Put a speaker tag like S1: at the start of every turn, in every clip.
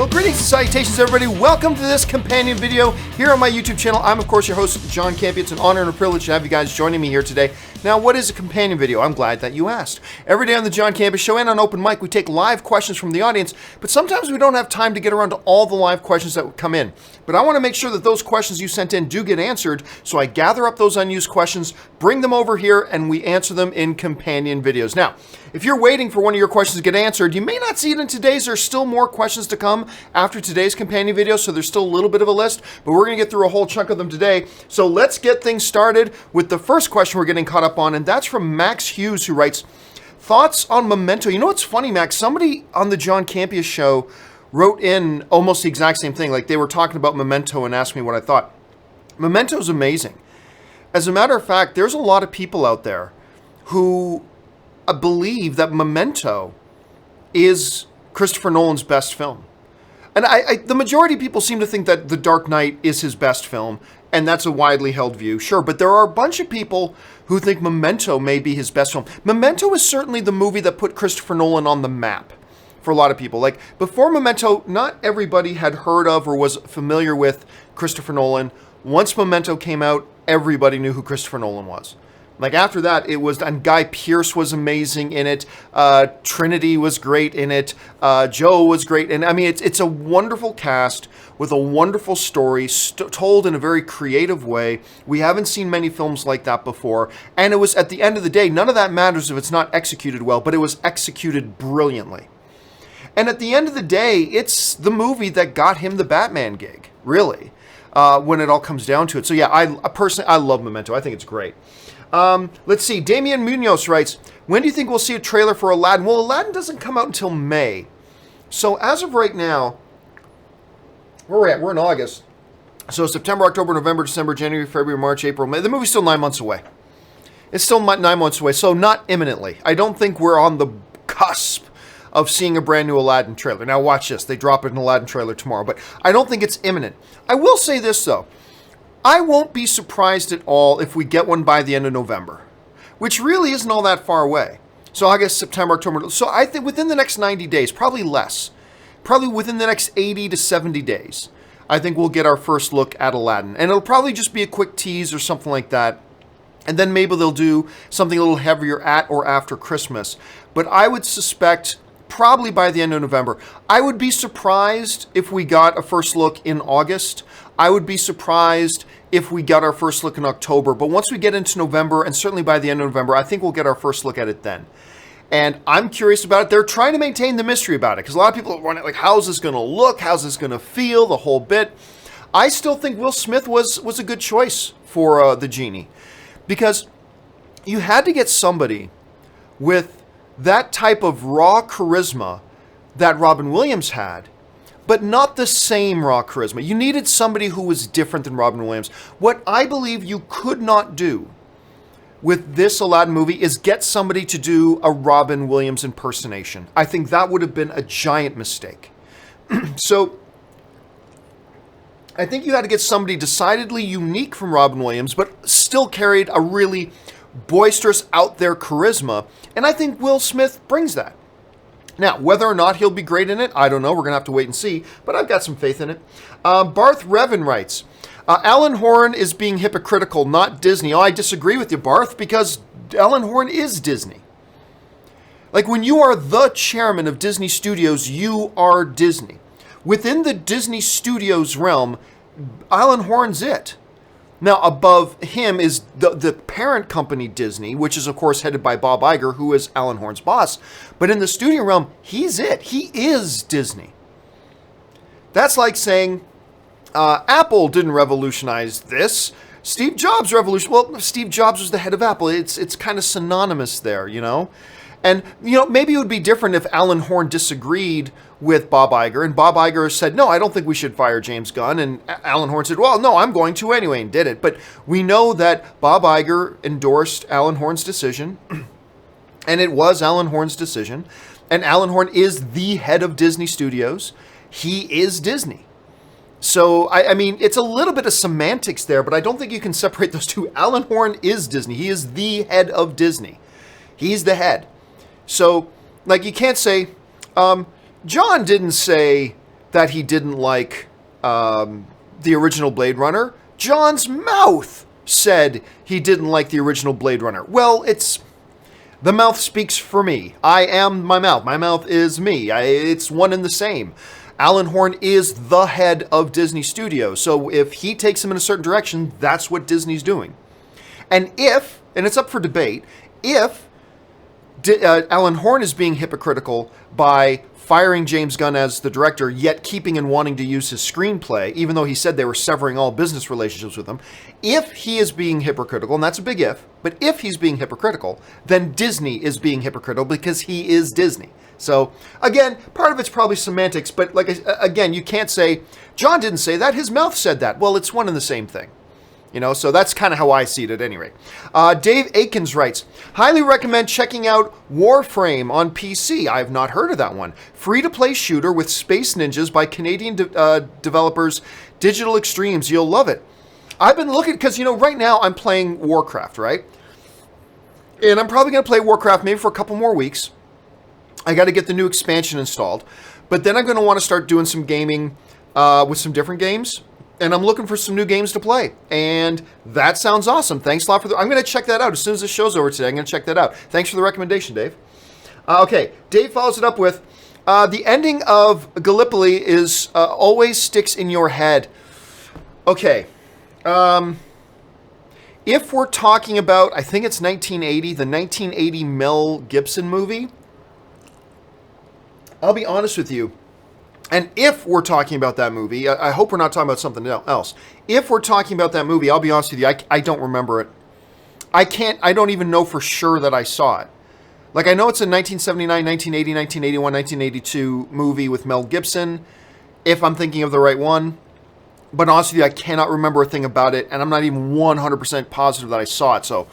S1: Well, greetings and salutations, everybody. Welcome to this companion video here on my YouTube channel. I'm, of course, your host, John Campy. It's an honor and a privilege to have you guys joining me here today. Now, what is a companion video? I'm glad that you asked. Every day on the John Campy Show and on Open Mic, we take live questions from the audience, but sometimes we don't have time to get around to all the live questions that come in. But I want to make sure that those questions you sent in do get answered, so I gather up those unused questions, bring them over here, and we answer them in companion videos. Now, if you're waiting for one of your questions to get answered, you may not see it in today's. There's still more questions to come after today's companion video, so there's still a little bit of a list, but we're going to get through a whole chunk of them today. So let's get things started with the first question we're getting caught up on, and that's from Max Hughes, who writes, thoughts on Memento. You know what's funny, Max? Somebody on the John Campy Show wrote in almost the exact same thing. Like, they were talking about Memento and asked me what I thought. Memento's amazing. As a matter of fact, there's a lot of people out there who believe that Memento is Christopher Nolan's best film. And the majority of people seem to think that The Dark Knight is his best film, and that's a widely held view, sure. But there are a bunch of people who think Memento may be his best film. Memento is certainly the movie that put Christopher Nolan on the map for a lot of people. Like, before Memento, not everybody had heard of or was familiar with Christopher Nolan. Once Memento came out, everybody knew who Christopher Nolan was. Like, after that, it was, and Guy Pearce was amazing in it. Trinity was great in it. Joe was great. And I mean, it's a wonderful cast with a wonderful story told in a very creative way. We haven't seen many films like that before. And it was, at the end of the day, none of that matters if it's not executed well, but it was executed brilliantly. And at the end of the day, it's the movie that got him the Batman gig, really, when it all comes down to it. So yeah, I personally love Memento. I think it's great. Let's see. Damian Munoz writes, when do you think we'll see a trailer for Aladdin? Well, Aladdin doesn't come out until May. So as of right now, where are we at? We're in August. So September, October, November, December, January, February, March, April, May. The movie's still 9 months away. It's still 9 months away, so not imminently. I don't think we're on the cusp of seeing a brand new Aladdin trailer. Now watch this. They drop an Aladdin trailer tomorrow, but I don't think it's imminent. I will say this, though. I won't be surprised at all if we get one by the end of November, which really isn't all that far away. So August, September, October. So I think within the next 90 days, probably less, probably within the next 80 to 70 days, I think we'll get our first look at Aladdin. And it'll probably just be a quick tease or something like that. And then maybe they'll do something a little heavier at or after Christmas. But I would suspect probably by the end of November. I would be surprised if we got a first look in August. I would be surprised if we got our first look in October. But once we get into November, and certainly by the end of November, I think we'll get our first look at it then. And I'm curious about it. They're trying to maintain the mystery about it, because a lot of people are wondering, like, how's this going to look? How's this going to feel? The whole bit. I still think Will Smith was a good choice for the genie, because you had to get somebody with that type of raw charisma that Robin Williams had, but not the same raw charisma. You needed somebody who was different than Robin Williams. What I believe you could not do with this Aladdin movie is get somebody to do a Robin Williams impersonation. I think that would have been a giant mistake. So I think you had to get somebody decidedly unique from Robin Williams, but still carried a really boisterous, out there charisma, and I think Will Smith brings that. Now, whether or not he'll be great in it, I don't know. We're going to have to wait and see, but I've got some faith in it. Barth Revin writes, Alan Horn is being hypocritical, not Disney. Oh, I disagree with you, Barth, because Alan Horn is Disney. Like, when you are the chairman of Disney Studios, you are Disney. Within the Disney Studios realm, Alan Horn's it. Now, above him is the parent company, Disney, which is, of course, headed by Bob Iger, who is Alan Horn's boss. But in the studio realm, he's it. He is Disney. That's like saying Apple didn't revolutionize this. Steve Jobs revolutionized. Well, Steve Jobs was the head of Apple. It's kind of synonymous there, you know? And, you know, maybe it would be different if Alan Horn disagreed with Bob Iger, and Bob Iger said, no, I don't think we should fire James Gunn, and Alan Horn said, well, no, I'm going to anyway, and did it. But we know that Bob Iger endorsed Alan Horn's decision, and it was Alan Horn's decision, and Alan Horn is the head of Disney Studios. He is Disney. So, I mean, it's a little bit of semantics there, but I don't think you can separate those two. Alan Horn is Disney. He is the head of Disney. He's the head. So, like, you can't say, John didn't say that he didn't like the original Blade Runner. John's mouth said he didn't like the original Blade Runner. Well, the mouth speaks for me. I am my mouth. My mouth is me. It's one and the same. Alan Horn is the head of Disney Studios. So if he takes him in a certain direction, that's what Disney's doing. And it's up for debate, if Alan Horn is being hypocritical by firing James Gunn as the director, yet keeping and wanting to use his screenplay, even though he said they were severing all business relationships with him. If he is being hypocritical, and that's a big if, but if he's being hypocritical, then Disney is being hypocritical because he is Disney. So, again, part of it's probably semantics, but again, you can't say, John didn't say that, his mouth said that. Well, it's one and the same thing. So that's kind of how I see it at any rate. Dave Aikens writes, highly recommend checking out Warframe on PC. I have not heard of that one. Free-to-play shooter with space ninjas by Canadian developers Digital Extremes. You'll love it. I've been looking, because, right now I'm playing Warcraft, right? And I'm probably going to play Warcraft maybe for a couple more weeks. I got to get the new expansion installed. But then I'm going to want to start doing some gaming with some different games. And I'm looking for some new games to play. And that sounds awesome. Thanks a lot I'm going to check that out. As soon as this show's over today, I'm going to check that out. Thanks for the recommendation, Dave. Okay, Dave follows it up with, the ending of Gallipoli is always sticks in your head. Okay. If we're talking about, I think it's 1980, the 1980 Mel Gibson movie, I'll be honest with you. And if we're talking about that movie, I hope we're not talking about something else. If we're talking about that movie, I'll be honest with you, I don't remember it. I don't even know for sure that I saw it. Like, I know it's a 1979, 1980, 1981, 1982 movie with Mel Gibson, if I'm thinking of the right one. But honestly, I cannot remember a thing about it, and I'm not even 100% positive that I saw it, so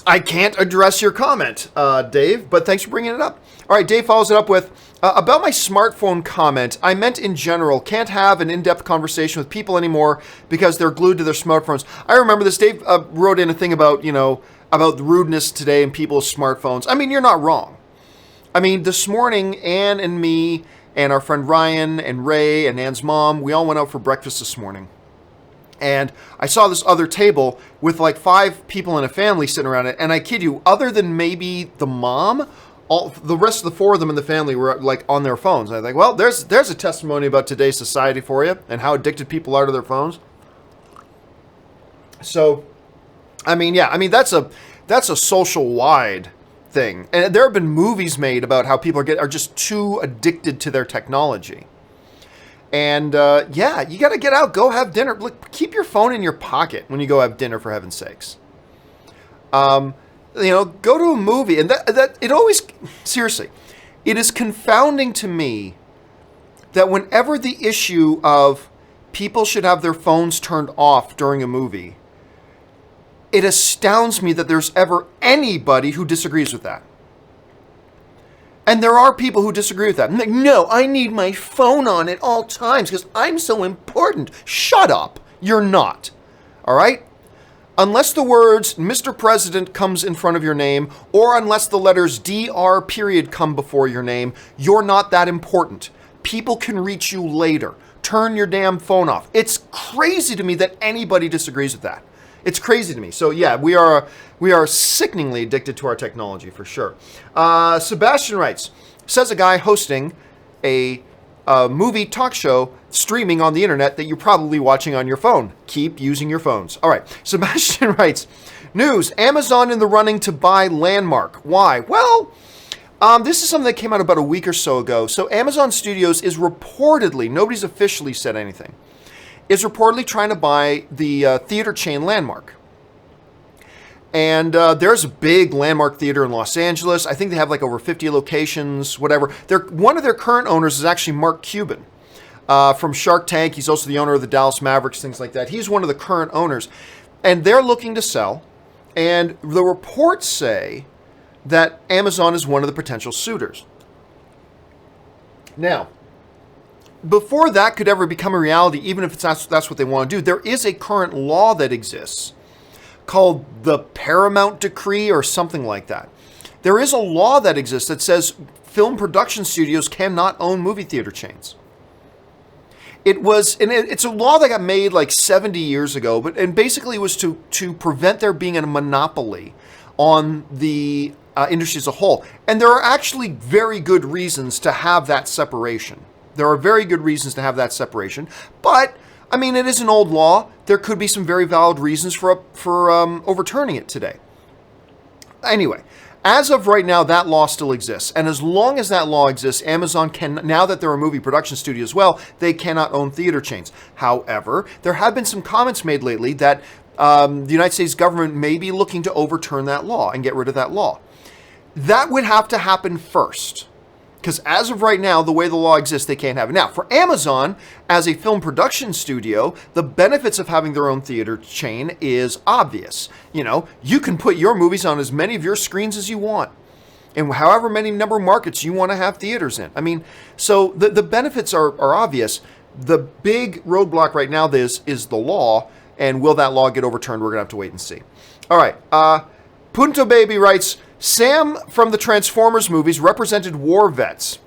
S1: I can't address your comment, Dave, but thanks for bringing it up. All right, Dave follows it up with, about my smartphone comment, I meant in general, can't have an in-depth conversation with people anymore because they're glued to their smartphones. I remember this. Dave wrote in a thing about, about rudeness today in people's smartphones. I mean, you're not wrong. I mean, this morning, Ann and me and our friend Ryan and Ray and Ann's mom, we all went out for breakfast this morning. And I saw this other table with like 5 people in a family sitting around it. And I kid you, other than maybe the mom, the rest of the 4 of them in the family were like on their phones. And I think, well, there's a testimony about today's society for you and how addicted people are to their phones. So, that's a social wide thing. And there have been movies made about how people are just too addicted to their technology. And you got to get out, go have dinner. Look, keep your phone in your pocket when you go have dinner, for heaven's sakes. Go to a movie, and that it always, seriously, it is confounding to me that whenever the issue of people should have their phones turned off during a movie, it astounds me that there's ever anybody who disagrees with that. And there are people who disagree with that. Like, no, I need my phone on at all times because I'm so important. Shut up. You're not. All right? Unless the words Mr. President comes in front of your name, or unless the letters DR period come before your name, you're not that important. People can reach you later. Turn your damn phone off. It's crazy to me that anybody disagrees with that. It's crazy to me. So yeah, we are sickeningly addicted to our technology for sure. Sebastian writes, says a guy hosting a movie talk show streaming on the internet that you're probably watching on your phone. Keep using your phones. All right. Sebastian writes, news, Amazon in the running to buy Landmark. Why? Well, this is something that came out about a week or so ago. So Amazon Studios is reportedly, nobody's officially said anything, is reportedly trying to buy the theater chain Landmark. And there's a big Landmark theater in Los Angeles. I think they have like over 50 locations, whatever. One of their current owners is actually Mark Cuban from Shark Tank. He's also the owner of the Dallas Mavericks, things like that. He's one of the current owners. And they're looking to sell. And the reports say that Amazon is one of the potential suitors. Now, before that could ever become a reality, even if that's what they want to do, there is a current law that exists called the Paramount Decree or something like that. There is a law that exists that says film production studios cannot own movie theater chains. It was, and it's a law that got made like 70 years ago, and basically was to prevent there being a monopoly on the industry as a whole. And there are actually very good reasons to have that separation. There are very good reasons to have that separation, but I mean, it is an old law. There could be some very valid reasons for overturning it today. Anyway, as of right now, that law still exists. And as long as that law exists, Amazon can, now that they're a movie production studio as well, they cannot own theater chains. However, there have been some comments made lately that the United States government may be looking to overturn that law and get rid of that law. That would have to happen first. Because as of right now, the way the law exists, they can't have it. Now, for Amazon, as a film production studio, the benefits of having their own theater chain is obvious. You know, you can put your movies on as many of your screens as you want, and however many number of markets you want to have theaters in. I mean, so the benefits are obvious. The big roadblock right now is the law, and will that law get overturned? We're going to have to wait and see. All right, Punto Baby writes, Sam from the Transformers movies represented war vets.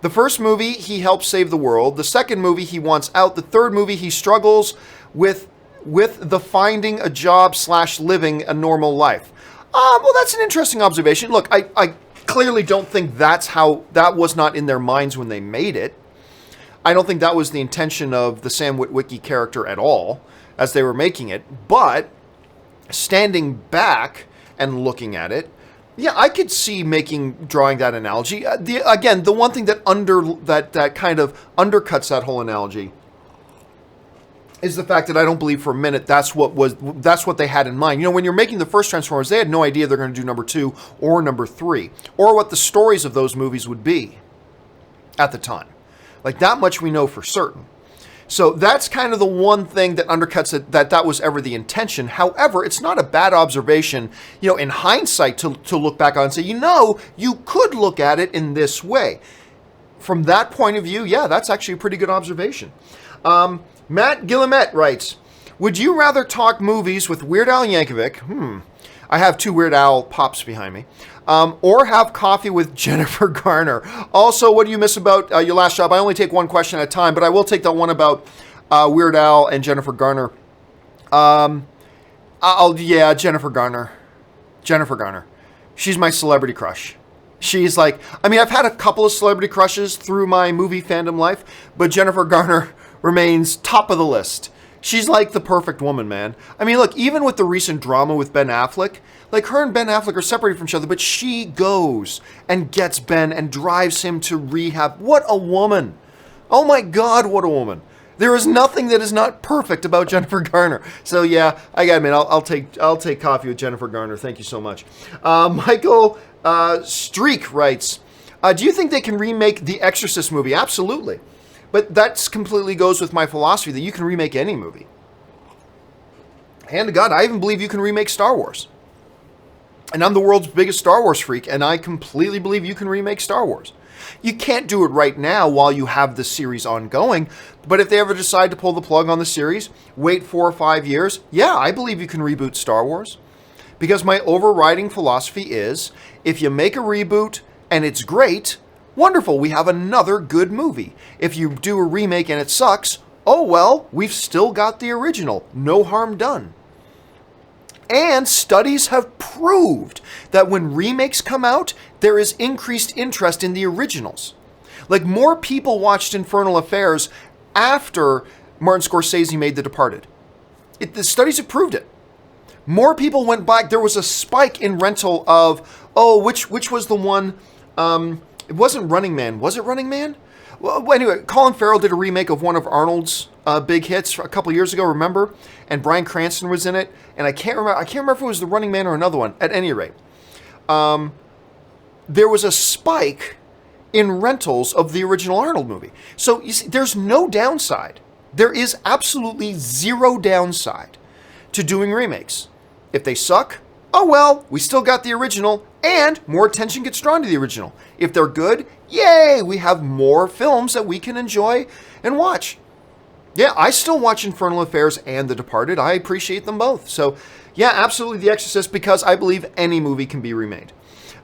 S1: The first movie, he helps save the world. The second movie, he wants out. The third movie, he struggles with the finding a job / living a normal life. Well, that's an interesting observation. Look, I clearly don't think that was not in their minds when they made it. I don't think that was the intention of the Sam Witwicky character at all as they were making it. But standing back and looking at it, yeah, I could see drawing that analogy. The one thing that kind of undercuts that whole analogy is the fact that I don't believe for a minute that's what they had in mind. You know, when you're making the first Transformers, they had no idea they're going to do number 2 or number 3, or what the stories of those movies would be at the time. Like, that much we know for certain. So that's kind of the one thing that undercuts it, that was ever the intention. However, it's not a bad observation, you know, in hindsight to look back on and say, you know, you could look at it in this way. From that point of view, yeah, that's actually a pretty good observation. Matt Guillemette writes, would you rather talk movies with Weird Al Yankovic? I have 2 Weird Al pops behind me. Or have coffee with Jennifer Garner. Also, what do you miss about your last job? I only take one question at a time, but I will take the one about Weird Al and Jennifer Garner. Jennifer Garner. Jennifer Garner. She's my celebrity crush. She's like, I mean, I've had a couple of celebrity crushes through my movie fandom life, but Jennifer Garner remains top of the list. She's like the perfect woman, man. I mean, look, even with the recent drama with Ben Affleck, like, her and Ben Affleck are separated from each other, but she goes and gets Ben and drives him to rehab. What a woman. Oh my God, what a woman. There is nothing that is not perfect about Jennifer Garner. So yeah, I gotta admit, I'll take coffee with Jennifer Garner. Thank you so much. Michael Streak writes, do you think they can remake the Exorcist movie? Absolutely. But that completely goes with my philosophy that you can remake any movie. Hand to God, I even believe you can remake Star Wars. And I'm the world's biggest Star Wars freak, and I completely believe you can remake Star Wars. You can't do it right now while you have the series ongoing, but if they ever decide to pull the plug on the series, wait 4 or 5 years, yeah, I believe you can reboot Star Wars. Because my overriding philosophy is, if you make a reboot and it's great, wonderful, we have another good movie. If you do a remake and it sucks, oh well, we've still got the original. No harm done. And studies have proved that when remakes come out, there is increased interest in the originals. Like, more people watched Infernal Affairs after Martin Scorsese made The Departed. The studies have proved it. More people went back. There was a spike in rental of, which was the one, it wasn't Running Man. Was it Running Man? Well, anyway, Colin Farrell did a remake of one of Arnold's big hits a couple years ago, remember? And Bryan Cranston was in it. And I can't remember if it was The Running Man or another one. At any rate, there was a spike in rentals of the original Arnold movie. So, you see, there's no downside. There is absolutely zero downside to doing remakes. If they suck, oh well, we still got the original, and more attention gets drawn to the original. If they're good, yay, we have more films that we can enjoy and watch. Yeah, I still watch Infernal Affairs and The Departed. I appreciate them both. So, yeah, absolutely The Exorcist, because I believe any movie can be remade.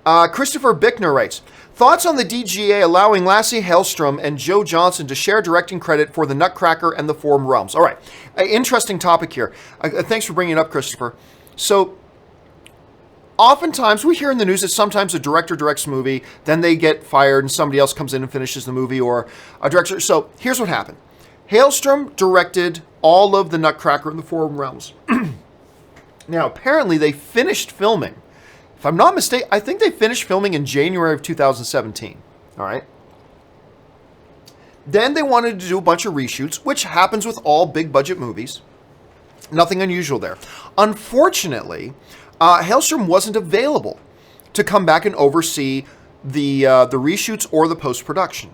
S1: Christopher Bickner writes, thoughts on the DGA allowing Lasse Hallström and Joe Johnson to share directing credit for The Nutcracker and The Four Realms. All right, interesting topic here. Thanks for bringing it up, Christopher. So, oftentimes we hear in the news that sometimes a director directs a movie, then they get fired and somebody else comes in and finishes the movie, or a director. So, here's what happened. Hallström directed all of The Nutcracker and The Four Realms. Now, apparently they finished filming. If I'm not mistaken, I think they finished filming in January of 2017. All right. Then they wanted to do a bunch of reshoots, which happens with all big budget movies. Nothing unusual there. Unfortunately, Hallström wasn't available to come back and oversee the reshoots or the post-production.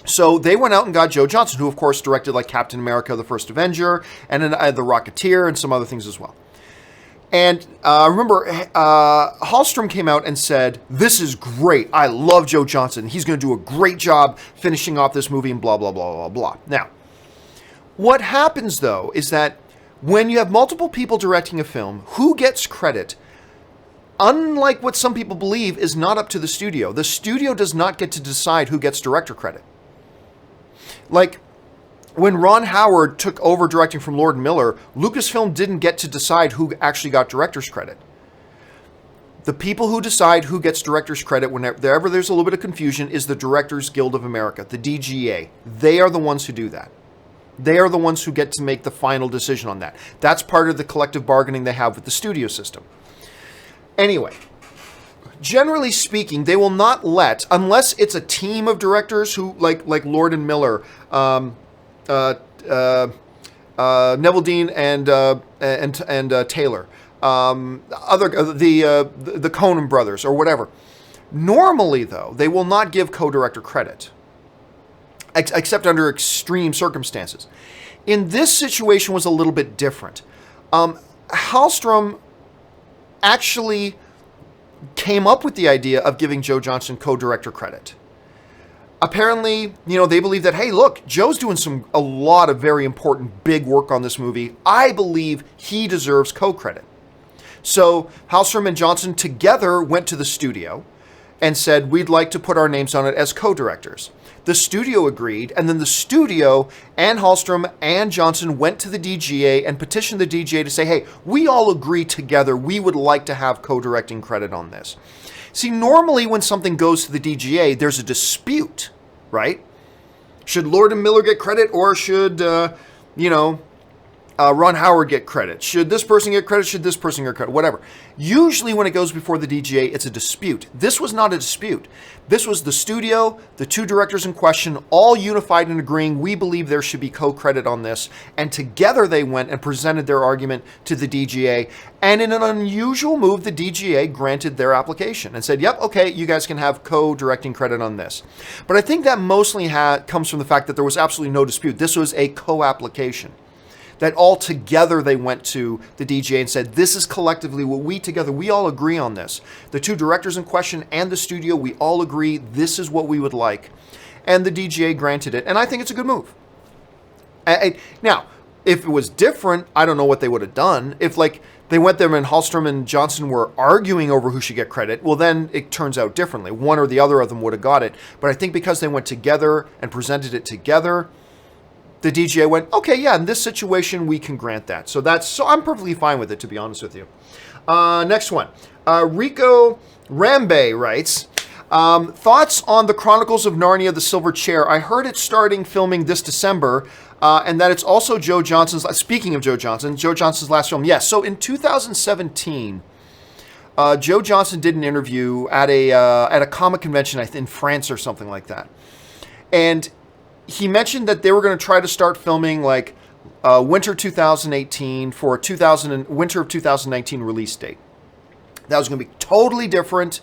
S1: So they went out and got Joe Johnson, who of course directed like Captain America, The First Avenger, and then The Rocketeer, and some other things as well. And remember, Hallström came out and said, this is great. I love Joe Johnson. He's going to do a great job finishing off this movie and blah, blah, blah, blah, blah. Now, what happens, though, is that when you have multiple people directing a film, who gets credit, unlike what some people believe, is not up to the studio. The studio does not get to decide who gets director credit. Like, when Ron Howard took over directing from Lord and Miller, Lucasfilm didn't get to decide who actually got director's credit. The people who decide who gets director's credit whenever there's a little bit of confusion is the Directors Guild of America, the DGA. They are the ones who do that. They are the ones who get to make the final decision on that. That's part of the collective bargaining they have with the studio system. Anyway, generally speaking, they will not let, unless it's a team of directors who, like Lord and Miller, Neville Dean and Taylor, the Coen brothers or whatever. Normally, though, they will not give co-director credit, except under extreme circumstances. In this situation was a little bit different. Hallström actually came up with the idea of giving Joe Johnson co-director credit. Apparently, they believe that, hey, look, Joe's doing a lot of very important big work on this movie. I believe he deserves co-credit. So Hallström and Johnson together went to the studio and said, we'd like to put our names on it as co-directors. The studio agreed, and then the studio and Hallström and Johnson went to the DGA and petitioned the DGA to say, hey, we all agree together, we would like to have co-directing credit on this. See, normally when something goes to the DGA, there's a dispute, right? Should Lord and Miller get credit, or should, Ron Howard get credit? Should this person get credit? Should this person get credit? Whatever. Usually when it goes before the DGA, it's a dispute. This was not a dispute. This was the studio, the two directors in question, all unified in agreeing we believe there should be co-credit on this. And together they went and presented their argument to the DGA. And in an unusual move, the DGA granted their application and said, yep, okay, you guys can have co-directing credit on this. But I think that mostly comes from the fact that there was absolutely no dispute. This was a co-application. That all together they went to the DGA and said, this is collectively what we all agree on this. The two directors in question and the studio, we all agree this is what we would like. And the DGA granted it, and I think it's a good move. Now, if it was different, I don't know what they would have done. If they went there and Hallström and Johnson were arguing over who should get credit, well then it turns out differently. One or the other of them would have got it. But I think because they went together and presented it together, the DGA went, okay, yeah, in this situation, we can grant that. So I'm perfectly fine with it, to be honest with you. Next one. Rico Rambe writes, thoughts on the Chronicles of Narnia, The Silver Chair. I heard it's starting filming this December, and that it's also Joe Johnson's, speaking of Joe Johnson's last film. Yes, so in 2017, Joe Johnson did an interview at a comic convention in France or something like that. And he mentioned that they were going to try to start filming winter 2018 for winter of 2019 release date. That was going to be totally different.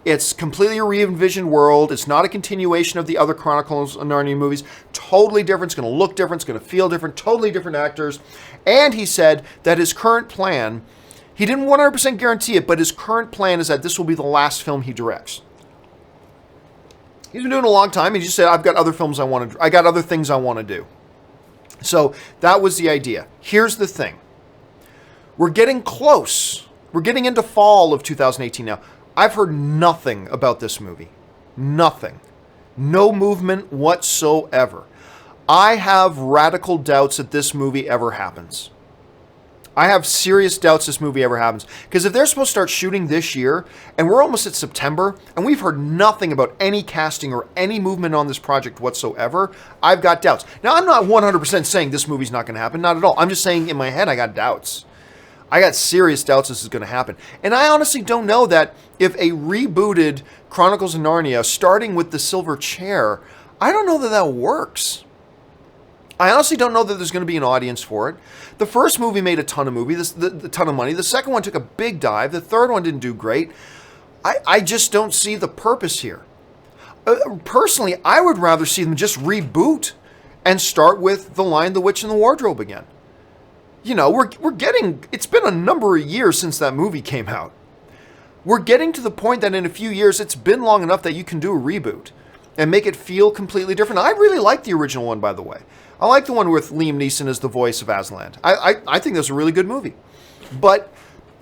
S1: It's completely a re-envisioned world. It's not a continuation of the other Chronicles of Narnia movies. Totally different. It's going to look different. It's going to feel different. Totally different actors. And he said that his current plan, he didn't 100% guarantee it, but his current plan is that this will be the last film he directs. He's been doing it a long time. He just said, I've got other films I got other things I want to do. So that was the idea. Here's the thing. We're getting close. We're getting into fall of 2018 now. I've heard nothing about this movie. Nothing. No movement whatsoever. I have radical doubts that this movie ever happens. I have serious doubts this movie ever happens. Because if they're supposed to start shooting this year, and we're almost at September, and we've heard nothing about any casting or any movement on this project whatsoever, I've got doubts. Now, I'm not 100% saying this movie's not going to happen. Not at all. I'm just saying in my head, I got doubts. I got serious doubts this is going to happen. And I honestly don't know that if a rebooted Chronicles of Narnia, starting with the Silver Chair, I don't know that that works. I honestly don't know that there's going to be an audience for it. The first movie made a ton of ton of money. The second one took a big dive. The third one didn't do great. I just don't see the purpose here. Personally, I would rather see them just reboot and start with The Lion, the Witch, and the Wardrobe again. You know, we're getting, it's been a number of years since that movie came out. We're getting to the point that in a few years, it's been long enough that you can do a reboot and make it feel completely different. I really like the original one, by the way. I like the one with Liam Neeson as the voice of Aslan. I think that's a really good movie. But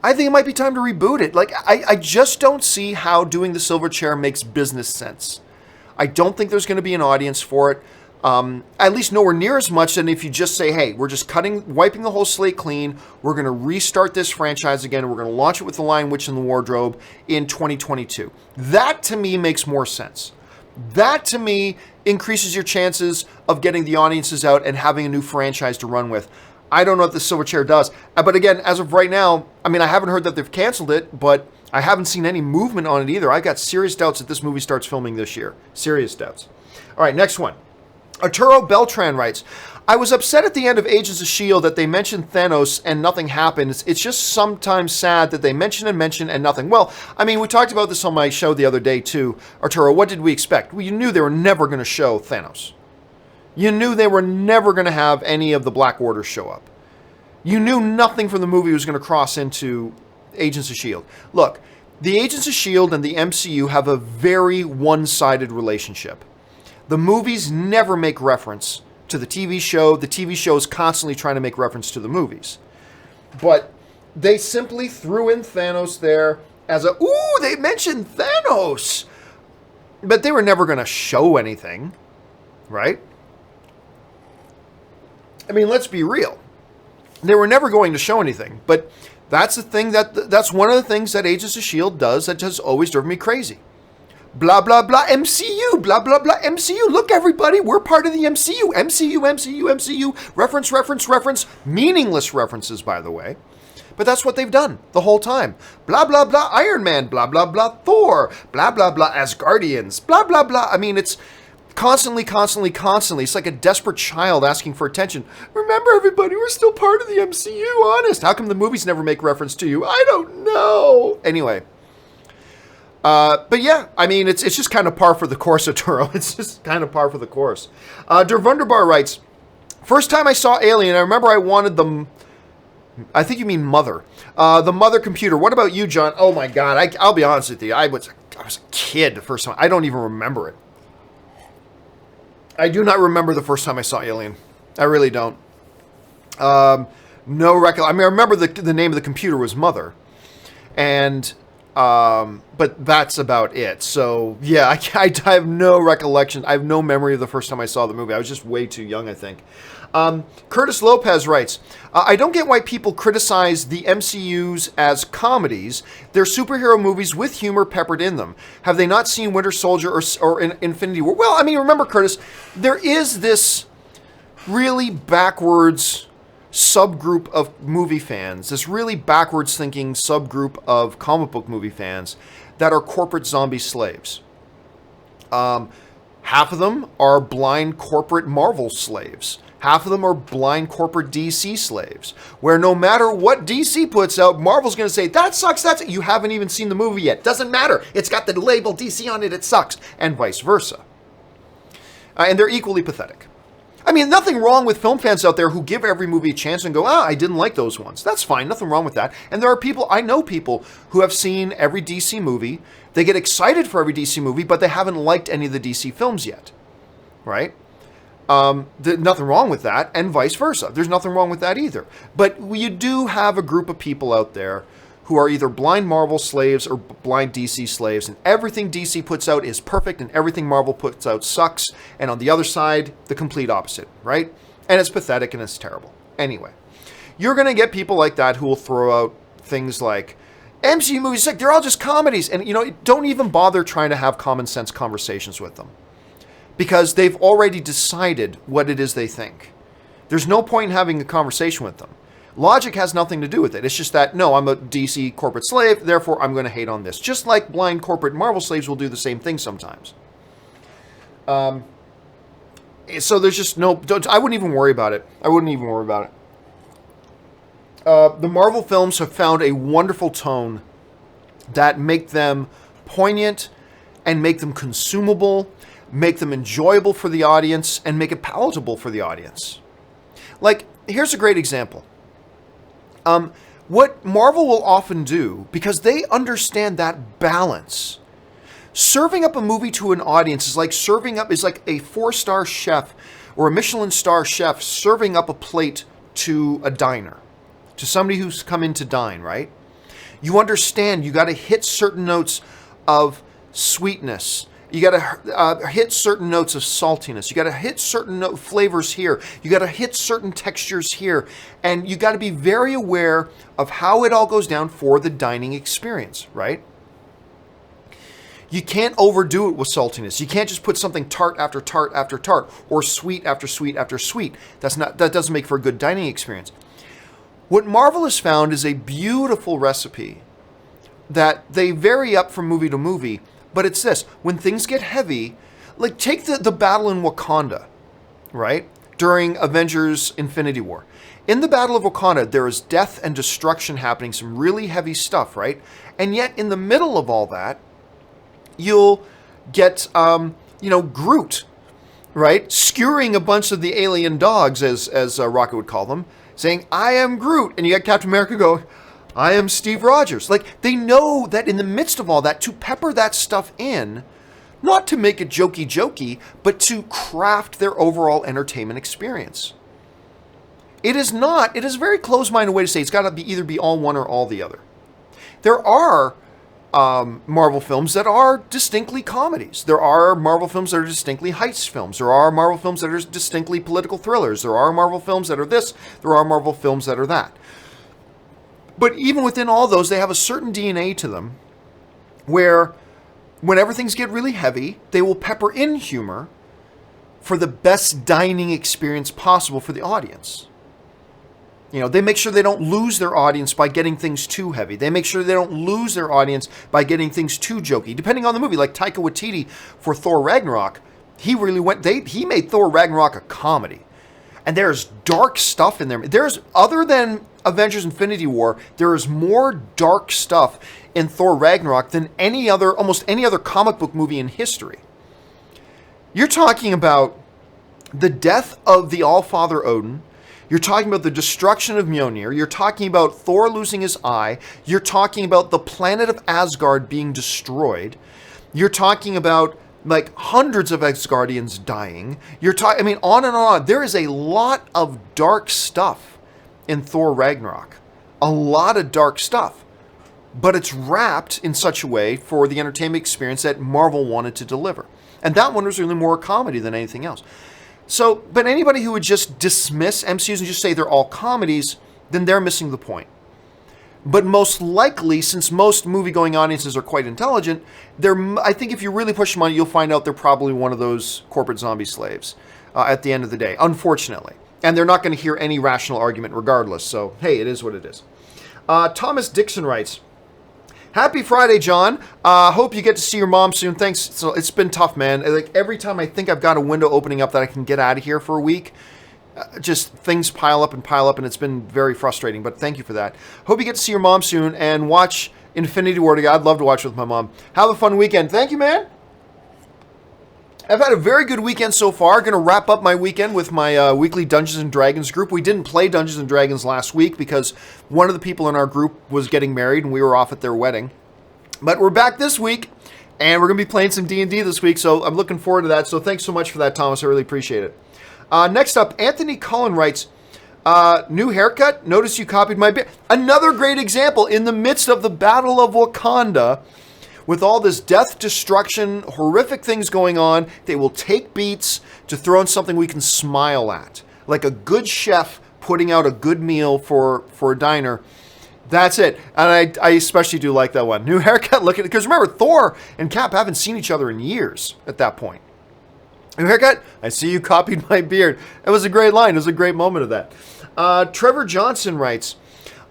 S1: I think it might be time to reboot it. Like, I just don't see how doing the Silver Chair makes business sense. I don't think there's going to be an audience for it. At least nowhere near as much than if you just say, hey, we're just wiping the whole slate clean. We're going to restart this franchise again. And we're going to launch it with The Lion, Witch, and the Wardrobe in 2022. That, to me, makes more sense. That, to me, increases your chances of getting the audiences out and having a new franchise to run with. I don't know what the Silver Chair does. But again, as of right now, I mean, I haven't heard that they've canceled it, but I haven't seen any movement on it either. I've got serious doubts that this movie starts filming this year. Serious doubts. All right, next one. Arturo Beltran writes, I was upset at the end of Agents of S.H.I.E.L.D. that they mentioned Thanos and nothing happened. It's just sometimes sad that they mention and nothing. Well, I mean, we talked about this on my show the other day too. Arturo, what did we expect? Well, you knew they were never going to show Thanos. You knew they were never going to have any of the Black Order show up. You knew nothing from the movie was going to cross into Agents of S.H.I.E.L.D. Look, the Agents of S.H.I.E.L.D. and the MCU have a very one-sided relationship. The movies never make reference to the TV show. The TV show is constantly trying to make reference to the movies. But they simply threw in Thanos there as a, ooh, they mentioned Thanos. But they were never going to show anything, right? I mean, let's be real. They were never going to show anything. But that's the thing that's one of the things that Agents of S.H.I.E.L.D. does that has always driven me crazy. Blah, blah, blah, MCU, blah, blah, blah, MCU. Look, everybody, we're part of the MCU. MCU. Reference. Meaningless references, by the way. But that's what they've done the whole time. Blah, blah, blah, Iron Man, blah, blah, blah, Thor, blah, blah, blah, Asgardians, blah, blah, blah. I mean, it's constantly. It's like a desperate child asking for attention. Remember, everybody, we're still part of the MCU, honest. How come the movies never make reference to you? I don't know. Anyway. But yeah, I mean, it's just kind of par for the course, Arturo. It's just kind of par for the course. Der Wunderbar writes, first time I saw Alien, I remember I wanted the, I think you mean Mother, the Mother computer. What about you, John? Oh my God, I'll be honest with you. I was a kid the first time. I don't even remember it. I do not remember the first time I saw Alien. I really don't. No recollection. I mean, I remember the name of the computer was Mother. And... but that's about it. So yeah, I have no recollection. I have no memory of the first time I saw the movie. I was just way too young, I think. Curtis Lopez writes, I don't get why people criticize the MCUs as comedies. They're superhero movies with humor peppered in them. Have they not seen Winter Soldier or Infinity War? Well, I mean, remember, Curtis, there is this really backwards subgroup of movie fans, this really backwards thinking subgroup of comic book movie fans that are corporate zombie slaves. Half of them are blind corporate Marvel slaves. Half of them are blind corporate DC slaves, where no matter what DC puts out, Marvel's going to say, that sucks, you haven't even seen the movie yet. Doesn't matter. It's got the label DC on it, it sucks. And vice versa. And they're equally pathetic. I mean, nothing wrong with film fans out there who give every movie a chance and go, I didn't like those ones. That's fine. Nothing wrong with that. And there are people, I know people who have seen every DC movie. They get excited for every DC movie, but they haven't liked any of the DC films yet. Right? Nothing wrong with that, and vice versa. There's nothing wrong with that either. But you do have a group of people out there who are either blind Marvel slaves or blind DC slaves, and everything DC puts out is perfect and everything Marvel puts out sucks, and on the other side, the complete opposite, right? And it's pathetic and it's terrible. Anyway, you're going to get people like that who will throw out things like, MCU movies, like, they're all just comedies, and, you know, don't even bother trying to have common sense conversations with them, because they've already decided what it is they think. There's no point in having a conversation with them. Logic has nothing to do with it. It's just that, no, I'm a DC corporate slave, therefore I'm going to hate on this. Just like blind corporate Marvel slaves will do the same thing sometimes. So there's just no... I wouldn't even worry about it. I wouldn't even worry about it. The Marvel films have found a wonderful tone that make them poignant and make them consumable, make them enjoyable for the audience, and make it palatable for the audience. Like, here's a great example. What Marvel will often do, because they understand that balance, serving up a movie to an audience is like a 4-star chef or a Michelin star chef serving up a plate to a diner, to somebody who's come in to dine, right? You understand you got to hit certain notes of sweetness. You got to hit certain notes of saltiness. You got to hit certain flavors here. You got to hit certain textures here. And you got to be very aware of how it all goes down for the dining experience, right? You can't overdo it with saltiness. You can't just put something tart after tart after tart, or sweet after sweet after sweet. That doesn't make for a good dining experience. What Marvel has found is a beautiful recipe that they vary up from movie to movie. But it's this, when things get heavy, like take the battle in Wakanda, right? During Avengers Infinity War. In the Battle of Wakanda, there is death and destruction happening, some really heavy stuff, right? And yet in the middle of all that, you'll get, Groot, right? Skewering a bunch of the alien dogs, as Rocket would call them, saying, I am Groot. And you got Captain America go, I am Steve Rogers. Like, they know that in the midst of all that, to pepper that stuff in, not to make it jokey, but to craft their overall entertainment experience. It is a very close-minded way to say it's got to either be all one or all the other. There are Marvel films that are distinctly comedies. There are Marvel films that are distinctly heist films. There are Marvel films that are distinctly political thrillers. There are Marvel films that are this. There are Marvel films that are that. But even within all those, they have a certain DNA to them where whenever things get really heavy, they will pepper in humor for the best dining experience possible for the audience. You know, they make sure they don't lose their audience by getting things too heavy. They make sure they don't lose their audience by getting things too jokey. Depending on the movie, like Taika Waititi for Thor Ragnarok, he made Thor Ragnarok a comedy. And there's dark stuff in there. Other than Avengers Infinity War, there is more dark stuff in Thor Ragnarok than almost any other comic book movie in history. You're talking about the death of the All-Father Odin. You're talking about the destruction of Mjolnir. You're talking about Thor losing his eye. You're talking about the planet of Asgard being destroyed. You're talking about like hundreds of Asgardians dying. On and on. There is a lot of dark stuff in Thor Ragnarok. A lot of dark stuff. But it's wrapped in such a way for the entertainment experience that Marvel wanted to deliver. And that one was really more a comedy than anything else. So, but anybody who would just dismiss MCUs and just say they're all comedies, then they're missing the point. But most likely, since most movie-going audiences are quite intelligent, I think if you really push them on it, you'll find out they're probably one of those corporate zombie slaves at the end of the day, unfortunately. And they're not going to hear any rational argument regardless. So, hey, it is what it is. Thomas Dixon writes, Happy Friday, John. Hope you get to see your mom soon. Thanks. So it's been tough, man. Like every time I think I've got a window opening up that I can get out of here for a week, just things pile up, and it's been very frustrating. But thank you for that. Hope you get to see your mom soon and watch Infinity War together. I'd love to watch with my mom. Have a fun weekend. Thank you, man. I've had a very good weekend so far. Going to wrap up my weekend with my weekly Dungeons and Dragons group. We didn't play Dungeons and Dragons last week because one of the people in our group was getting married and we were off at their wedding. But we're back this week and we're going to be playing some D&D this week, so I'm looking forward to that. So thanks so much for that, Thomas. I really appreciate it. Next up, Anthony Cullen writes, New haircut. Notice you copied my beard. Another great example in the midst of the Battle of Wakanda. With all this death, destruction, horrific things going on, they will take beats to throw in something we can smile at. Like a good chef putting out a good meal for a diner. That's it. And I especially do like that one. New haircut, look at it. Because remember, Thor and Cap haven't seen each other in years at that point. New haircut, I see you copied my beard. It was a great line. It was a great moment of that. Trevor Johnson writes,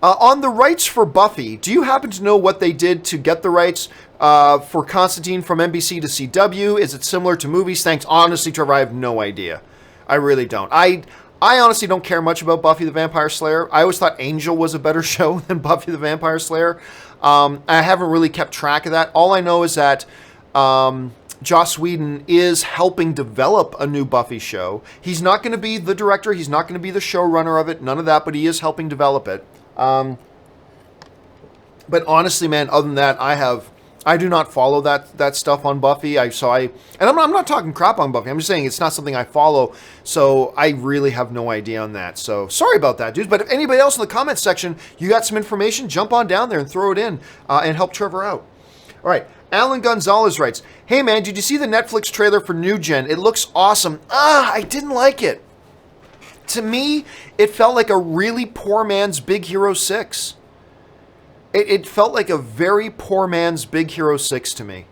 S1: on the rights for Buffy, do you happen to know what they did to get the rights for Constantine from NBC to CW? Is it similar to movies? Thanks. Honestly, Trevor, I have no idea. I really don't. I honestly don't care much about Buffy the Vampire Slayer. I always thought Angel was a better show than Buffy the Vampire Slayer. I haven't really kept track of that. All I know is that Joss Whedon is helping develop a new Buffy show. He's not going to be the director. He's not going to be the showrunner of it. None of that, but he is helping develop it. But honestly, man, other than that, I do not follow that stuff on Buffy. I'm not talking crap on Buffy. I'm just saying it's not something I follow. So I really have no idea on that. So sorry about that, dudes. But if anybody else in the comments section, you got some information, jump on down there and throw it in and help Trevor out. All right. Alan Gonzales writes, hey man, did you see the Netflix trailer for New Gen? It looks awesome. I didn't like it. To me, it felt like a really poor man's Big Hero 6. It felt like a very poor man's Big Hero 6 to me.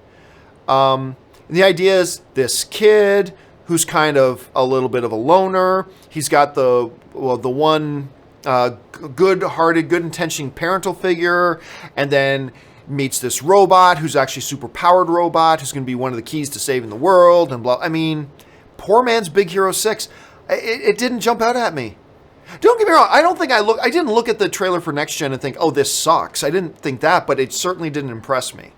S1: The idea is this kid who's kind of a little bit of a loner. He's got the one good-hearted, good-intentioned parental figure, and then meets this robot who's actually super-powered robot who's going to be one of the keys to saving the world, and blah. I mean, poor man's Big Hero 6. It didn't jump out at me. Don't get me wrong. I didn't look at the trailer for Next Gen and think, oh, this sucks. I didn't think that, but it certainly didn't impress me.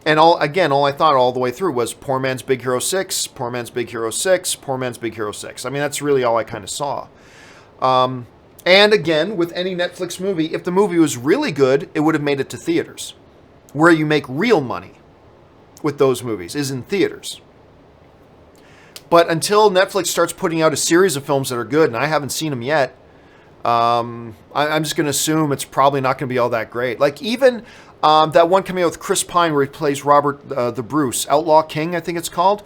S1: And all I thought all the way through was poor man's Big Hero 6, poor man's Big Hero 6, poor man's Big Hero 6. I mean, that's really all I kind of saw. And again, with any Netflix movie, if the movie was really good, it would have made it to theaters. Where you make real money with those movies is in theaters. But until Netflix starts putting out a series of films that are good, and I haven't seen them yet, I'm just going to assume it's probably not going to be all that great. Like even that one coming out with Chris Pine where he plays Robert the Bruce, Outlaw King, I think it's called.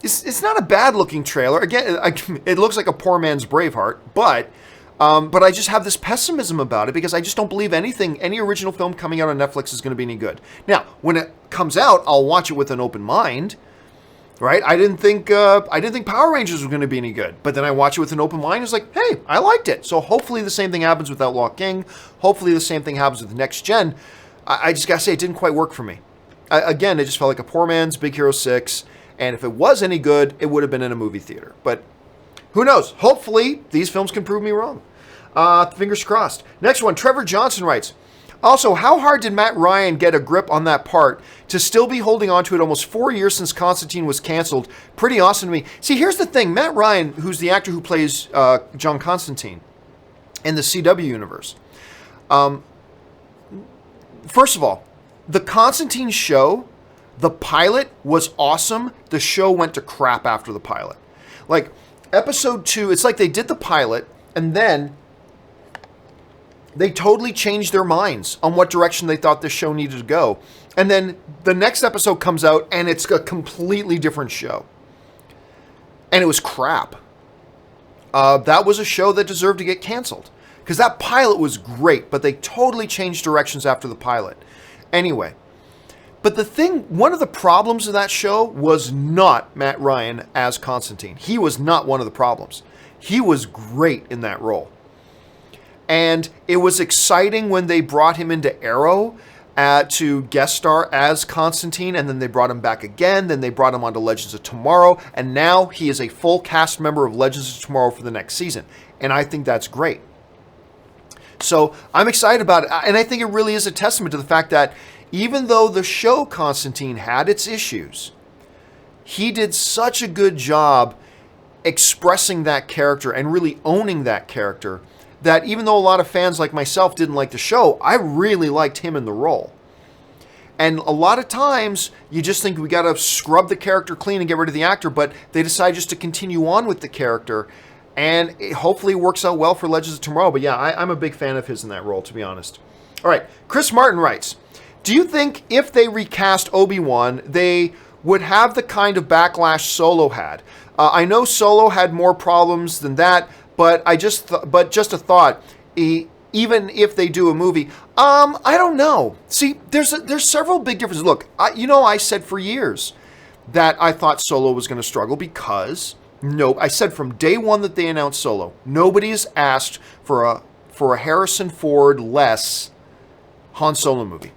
S1: It's not a bad-looking trailer. Again, it looks like a poor man's Braveheart, but I just have this pessimism about it because I just don't believe any original film coming out on Netflix is going to be any good. Now, when it comes out, I'll watch it with an open mind. Right? I didn't think Power Rangers was going to be any good. But then I watch it with an open mind. It's like, hey, I liked it. So hopefully the same thing happens with Outlaw King. Hopefully the same thing happens with Next Gen. I just got to say, it didn't quite work for me. Again, it just felt like a poor man's Big Hero 6. And if it was any good, it would have been in a movie theater. But who knows? Hopefully these films can prove me wrong. Fingers crossed. Next one, Trevor Johnson writes, also, how hard did Matt Ryan get a grip on that part to still be holding on to it almost 4 years since Constantine was canceled? Pretty awesome to me. See, here's the thing. Matt Ryan, who's the actor who plays John Constantine in the CW universe. First of all, the Constantine show, the pilot was awesome. The show went to crap after the pilot. Like, episode 2, it's like they did the pilot, and then they totally changed their minds on what direction they thought this show needed to go. And then the next episode comes out and it's a completely different show. And it was crap. That was a show that deserved to get canceled. Because that pilot was great, but they totally changed directions after the pilot. Anyway. But one of the problems of that show was not Matt Ryan as Constantine. He was not one of the problems. He was great in that role. And it was exciting when they brought him into Arrow to guest star as Constantine, and then they brought him back again, then they brought him onto Legends of Tomorrow, and now he is a full cast member of Legends of Tomorrow for the next season. And I think that's great. So I'm excited about it, and I think it really is a testament to the fact that even though the show Constantine had its issues, he did such a good job expressing that character and really owning that character that even though a lot of fans like myself didn't like the show, I really liked him in the role. And a lot of times, you just think we got to scrub the character clean and get rid of the actor, but they decide just to continue on with the character. And it hopefully works out well for Legends of Tomorrow. But yeah, I'm a big fan of his in that role, to be honest. All right, Chris Martin writes, do you think if they recast Obi-Wan, they would have the kind of backlash Solo had? I know Solo had more problems than that, but just a thought. Even if they do a movie, I don't know. See, there's several big differences. Look, I said for years that I thought Solo was going to struggle because I said from day one that they announced Solo, nobody has asked for a Harrison Ford less Han Solo movie.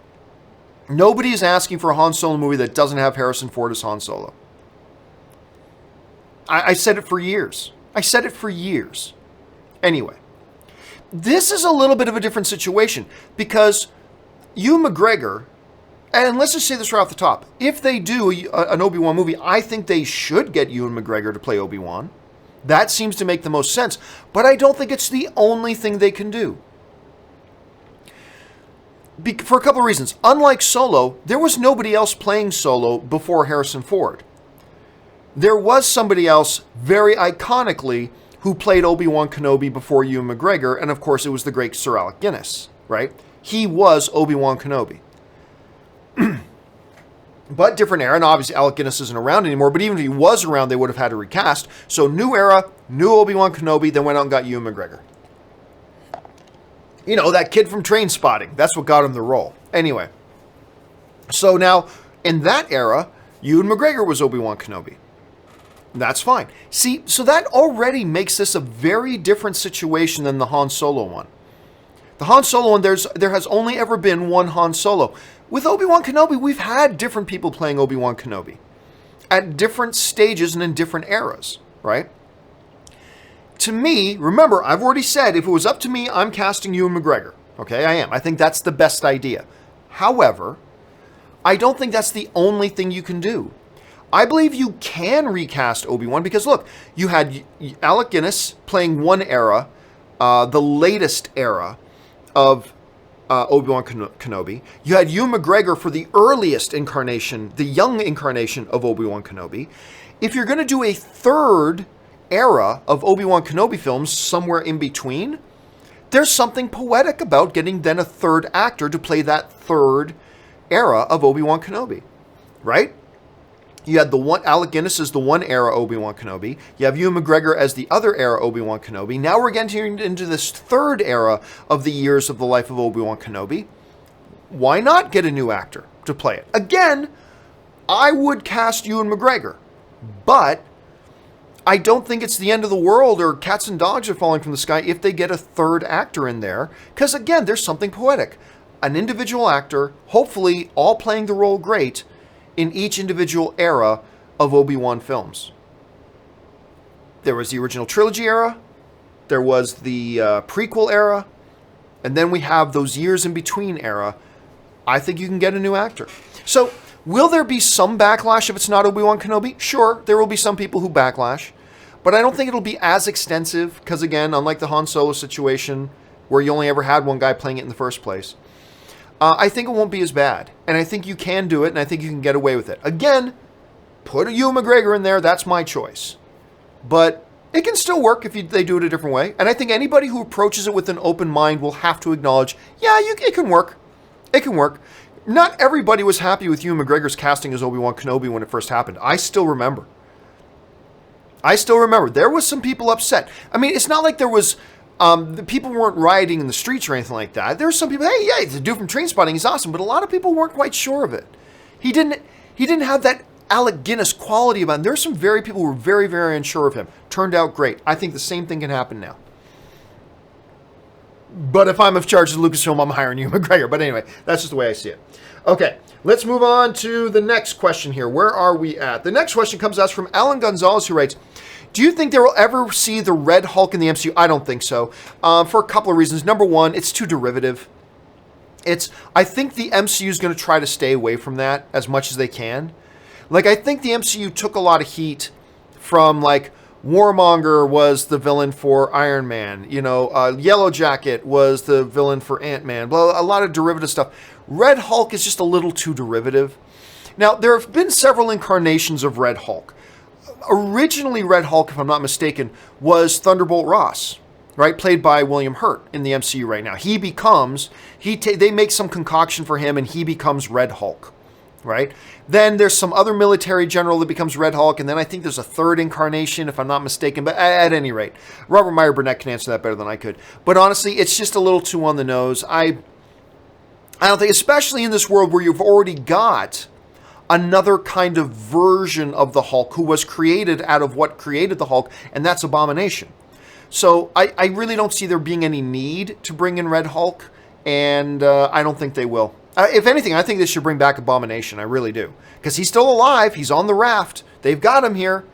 S1: Nobody is asking for a Han Solo movie that doesn't have Harrison Ford as Han Solo. I said it for years. Anyway, this is a little bit of a different situation because Ewan McGregor, and let's just say this right off the top, if they do an Obi-Wan movie, I think they should get Ewan McGregor to play Obi-Wan. That seems to make the most sense, but I don't think it's the only thing they can do. For a couple of reasons. Unlike Solo, there was nobody else playing Solo before Harrison Ford. There was somebody else, very iconically, who played Obi-Wan Kenobi before Ewan McGregor, and of course it was the great Sir Alec Guinness, right? He was Obi-Wan Kenobi. But different era, and obviously Alec Guinness isn't around anymore, but even if he was around, they would have had to recast. So new era, new Obi-Wan Kenobi, then went out and got Ewan McGregor. You know, that kid from Trainspotting. That's what got him the role. Anyway. So now, in that era, Ewan McGregor was Obi-Wan Kenobi. That's fine. See, so that already makes this a very different situation than the Han Solo one. The Han Solo one, there has only ever been one Han Solo. With Obi-Wan Kenobi, we've had different people playing Obi-Wan Kenobi at different stages and in different eras, right? To me, remember, I've already said, if it was up to me, I'm casting Ewan McGregor. Okay, I am. I think that's the best idea. However, I don't think that's the only thing you can do. I believe you can recast Obi-Wan because, look, you had Alec Guinness playing one era, the latest era of Obi-Wan Kenobi. You had Ewan McGregor for the earliest incarnation, the young incarnation of Obi-Wan Kenobi. If you're going to do a third era of Obi-Wan Kenobi films somewhere in between, there's something poetic about getting then a third actor to play that third era of Obi-Wan Kenobi, right? You had the one, Alec Guinness is the one era Obi-Wan Kenobi. You have Ewan McGregor as the other era Obi-Wan Kenobi. Now we're getting into this third era of the years of the life of Obi-Wan Kenobi. Why not get a new actor to play it? Again, I would cast Ewan McGregor, but I don't think it's the end of the world or cats and dogs are falling from the sky if they get a third actor in there. Because again, there's something poetic. An individual actor, hopefully all playing the role great, in each individual era of Obi-Wan films. There was the original trilogy era, there was the prequel era, and then we have those years in between era. I think you can get a new actor. So, will there be some backlash if it's not Obi-Wan Kenobi? Sure, there will be some people who backlash, but I don't think it'll be as extensive, because again, unlike the Han Solo situation, where you only ever had one guy playing it in the first place, I think it won't be as bad. And I think you can do it, and I think you can get away with it. Again, put a Ewan McGregor in there, that's my choice. But it can still work if they do it a different way. And I think anybody who approaches it with an open mind will have to acknowledge, yeah, it can work. It can work. Not everybody was happy with Ewan McGregor's casting as Obi-Wan Kenobi when it first happened. I still remember. There was some people upset. I mean, it's not like there was... the people weren't rioting in the streets or anything like that. There were some people, hey, yeah, the dude from Trainspotting is awesome, but a lot of people weren't quite sure of it. He didn't have that Alec Guinness quality about him. There were some people who were very, very unsure of him. Turned out great. I think the same thing can happen now. But if I'm in charge of Lucasfilm, I'm hiring Ewan McGregor. But anyway, that's just the way I see it. Okay, let's move on to the next question here. Where are we at? The next question comes to us from Alan Gonzales, who writes, do you think they will ever see the Red Hulk in the MCU? I don't think so, for a couple of reasons. Number one, it's too derivative. I think the MCU is going to try to stay away from that as much as they can. Like, I think the MCU took a lot of heat from, like, Warmonger was the villain for Iron Man. You know, Yellow Jacket was the villain for Ant-Man. Well, a lot of derivative stuff. Red Hulk is just a little too derivative. Now, there have been several incarnations of Red Hulk. originally Red Hulk, if I'm not mistaken, was Thunderbolt Ross, right? Played by William Hurt in the MCU right now. They make some concoction for him and he becomes Red Hulk, right? Then there's some other military general that becomes Red Hulk, and then I think there's a third incarnation, if I'm not mistaken. But at any rate, Robert Meyer Burnett can answer that better than I could. But honestly, it's just a little too on the nose. I don't think, especially in this world where you've already got another kind of version of the Hulk who was created out of what created the Hulk, and that's Abomination. So I really don't see there being any need to bring in Red Hulk, and I don't think they will. If anything, I think they should bring back Abomination. I really do. Because he's still alive. He's on the raft. They've got him here.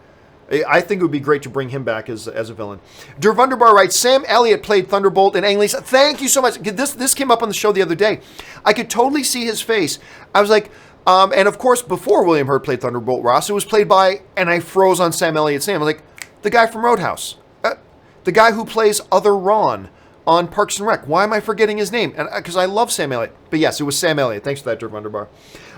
S1: I think it would be great to bring him back as a villain. Der Wunderbar writes, Sam Elliott played Thunderbolt in Ang Lee's. Thank you so much. This came up on the show the other day. I could totally see his face. I was like, and of course, before William Hurt played Thunderbolt Ross, it was played by, and I froze on Sam Elliott's name. I was like, the guy from Roadhouse. The guy who plays Other Ron on Parks and Rec. Why am I forgetting his name? Because I love Sam Elliott. But yes, it was Sam Elliott. Thanks for that, Der Wunderbar.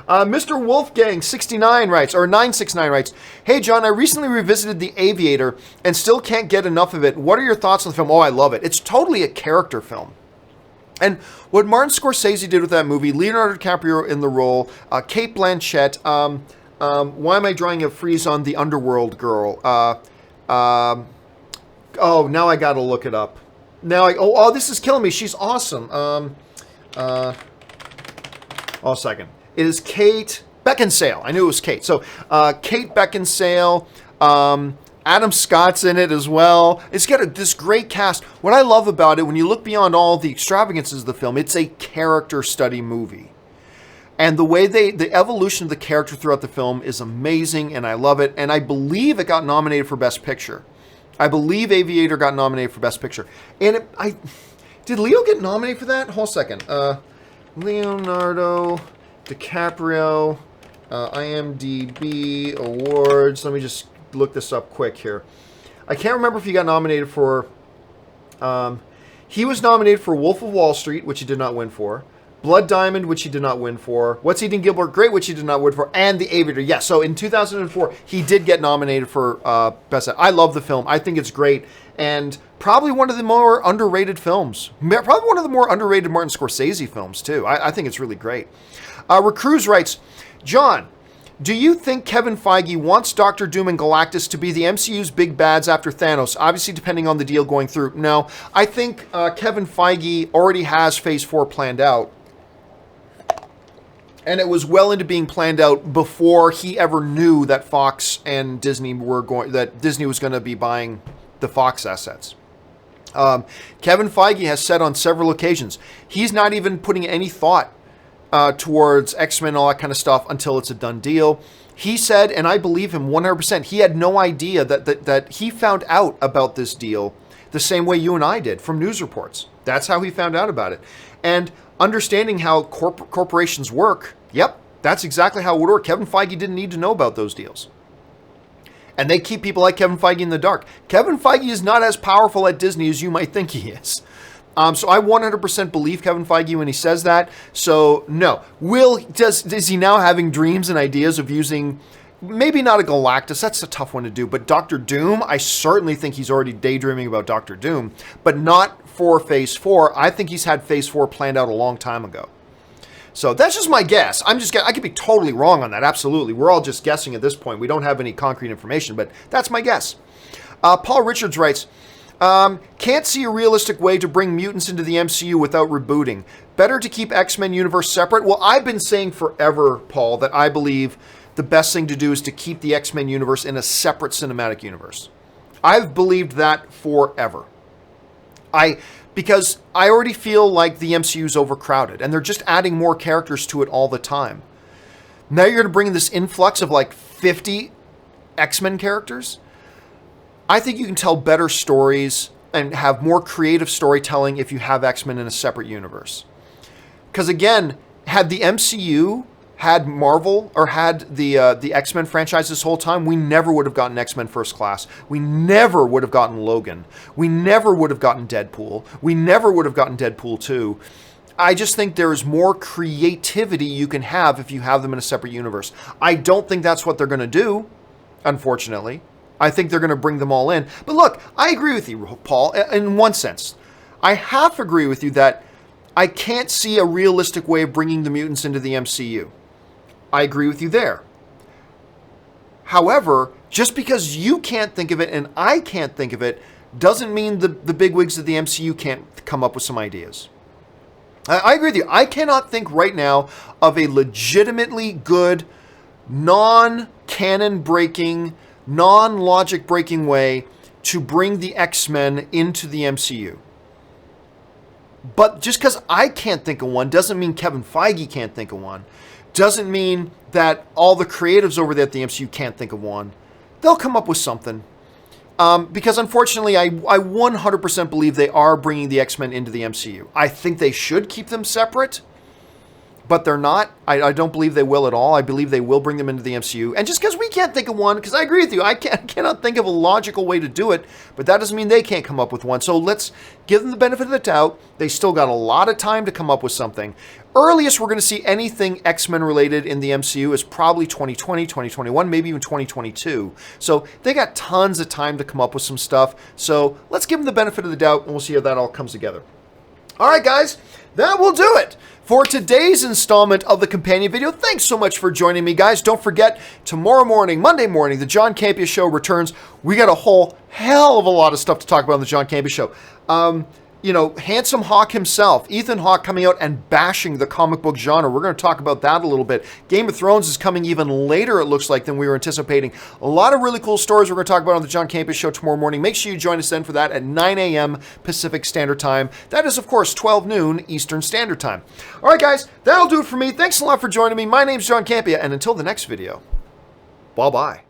S1: Mr. Wolfgang 69 writes, or 969 writes, Hey John, I recently revisited The Aviator and still can't get enough of it. What are your thoughts on the film? Oh, I love it. It's totally a character film. And what Martin Scorsese did with that movie, Leonardo DiCaprio in the role, Cate Blanchett, why am I drawing a freeze on the Underworld girl? Oh, now I gotta look it up. Oh, this is killing me. She's awesome. A second. It is Kate Beckinsale. I knew it was Kate. So, Kate Beckinsale, Adam Scott's in it as well. It's got this great cast. What I love about it, when you look beyond all the extravagances of the film, it's a character study movie. And the way the evolution of the character throughout the film is amazing, and I love it. And I believe it got nominated for Best Picture. I believe Aviator got nominated for Best Picture. And did Leo get nominated for that? Hold a second. Leonardo DiCaprio, IMDb awards. Let me just look this up quick here. I can't remember if he got nominated for... he was nominated for Wolf of Wall Street, which he did not win for. Blood Diamond, which he did not win for. What's Eating Gilbert Grape, which he did not win for. And The Aviator. Yeah, so in 2004, he did get nominated for Best. I love the film. I think it's great. And probably one of the more underrated films. Probably one of the more underrated Martin Scorsese films, too. I think it's really great. Recruz writes, John, do you think Kevin Feige wants Doctor Doom and Galactus to be the MCU's big bads after Thanos? Obviously, depending on the deal going through. No, I think Kevin Feige already has Phase 4 planned out. And it was well into being planned out before he ever knew that Fox and Disney that Disney was going to be buying the Fox assets. Kevin Feige has said on several occasions he's not even putting any thought towards XMen and all that kind of stuff until it's a done deal. He said, and I believe him 100%, he had no idea that he found out about this deal the same way you and I did from news reports. That's how he found out about it. And understanding how corporations work, yep, that's exactly how it would work. Kevin Feige didn't need to know about those deals. And they keep people like Kevin Feige in the dark. Kevin Feige is not as powerful at Disney as you might think he is. So I 100% believe Kevin Feige when he says that. So no. Is he now having dreams and ideas of using, maybe not a Galactus, that's a tough one to do, but Doctor Doom? I certainly think he's already daydreaming about Doctor Doom, but not for Phase 4. I think he's had Phase 4 planned out a long time ago. So that's just my guess. I could be totally wrong on that, absolutely. We're all just guessing at this point. We don't have any concrete information, but that's my guess. Paul Richards writes, can't see a realistic way to bring mutants into the MCU without rebooting. Better to keep X-Men universe separate? Well, I've been saying forever, Paul, that I believe the best thing to do is to keep the X-Men universe in a separate cinematic universe. I've believed that forever. Because I already feel like the MCU is overcrowded, and they're just adding more characters to it all the time. Now you're going to bring this influx of like 50 X-Men characters? I think you can tell better stories and have more creative storytelling if you have X-Men in a separate universe. Because again, had the MCU had Marvel or had the X-Men franchise this whole time, we never would have gotten X-Men First Class. We never would have gotten Logan. We never would have gotten Deadpool. We never would have gotten Deadpool 2. I just think there is more creativity you can have if you have them in a separate universe. I don't think that's what they're going to do. unfortunately. I think they're going to bring them all in. But look, I agree with you, Paul, in one sense. I half agree with you that I can't see a realistic way of bringing the mutants into the MCU. I agree with you there. However, just because you can't think of it and I can't think of it doesn't mean the bigwigs of the MCU can't come up with some ideas. I agree with you. I cannot think right now of a legitimately good, non-canon breaking, non-logic breaking way to bring the X-Men into the MCU. But just because I can't think of one doesn't mean Kevin Feige can't think of one. Doesn't mean that all the creatives over there at the MCU can't think of one. They'll come up with something. Because unfortunately, I 100% believe they are bringing the X-Men into the MCU. I think they should keep them separate, but they're not. I don't believe they will at all. I believe they will bring them into the MCU. And just because we can't think of one, because I agree with you, I cannot think of a logical way to do it, but that doesn't mean they can't come up with one. So let's give them the benefit of the doubt. They still got a lot of time to come up with something. Earliest we're going to see anything X-Men related in the MCU is probably 2020, 2021, maybe even 2022. So they got tons of time to come up with some stuff. So let's give them the benefit of the doubt, and we'll see how that all comes together. All right, guys, that will do it for today's installment of the companion video. Thanks so much for joining me, guys. Don't forget, tomorrow morning, Monday morning, the John Campea Show returns. We got a whole hell of a lot of stuff to talk about on the John Campea Show. You know, Handsome Hawk himself, Ethan Hawke, coming out and bashing the comic book genre. We're going to talk about that a little bit. Game of Thrones is coming even later, it looks like, than we were anticipating. A lot of really cool stories we're going to talk about on the John Campea Show tomorrow morning. Make sure you join us then for that at 9 a.m. Pacific Standard Time. That is, of course, 12 noon Eastern Standard Time. All right, guys, that'll do it for me. Thanks a lot for joining me. My name's John Campea, and until the next video, bye-bye.